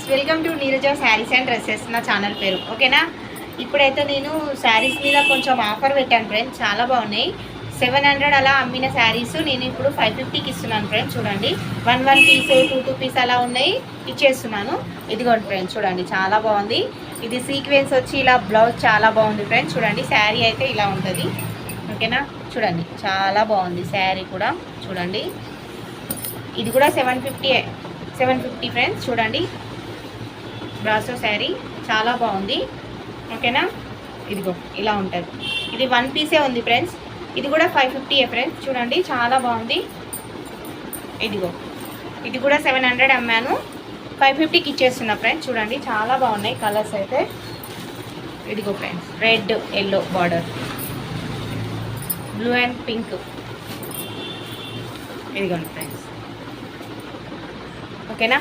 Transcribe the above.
Friends, welcome to Neeraja saris and dresses. నా channel పేరు ఓకేనా. ఇప్పుడైతే నేను శారీస్ మీద కొంచెం ఆఫర్ పెట్టాను ఫ్రెండ్స్, చాలా బాగున్నాయి. 700 అలా అమ్మిన శారీస్ నేను ఇప్పుడు 550కి ఇస్తున్నాను ఫ్రెండ్స్. చూడండి, 1 పీస్ 2 పీస్ అలా ఉన్నాయి, ఇచ్చేస్తున్నాను. ఇదిగోండి ఫ్రెండ్స్, చూడండి చాలా బాగుంది. ఇది సీక్వెన్స్ వచ్చి ఇలా బ్లౌజ్ చాలా బాగుంది ఫ్రెండ్స్. చూడండి, శారీ అయితే ఇలా ఉంటుంది ఓకేనా. చూడండి చాలా బాగుంది శారీ కూడా. చూడండి, ఇది కూడా 750 ఫ్రెండ్స్. చూడండి, బ్రాసో శారీ చాలా బాగుంది ఓకేనా. ఇదిగో ఇలా ఉంటుంది. ఇది 1 పీసే ఉంది ఫ్రెండ్స్. ఇది కూడా 550 ఫ్రెండ్స్. చూడండి చాలా బాగుంది. ఇదిగో ఇది కూడా 700 అమ్మాను, 550కి ఇచ్చేస్తున్నా ఫ్రెండ్స్. చూడండి చాలా బాగున్నాయి కలర్స్ అయితే. ఇదిగో friends, red yellow border, blue and pink. ఇదిగోండి ఫ్రెండ్స్ ఓకేనా.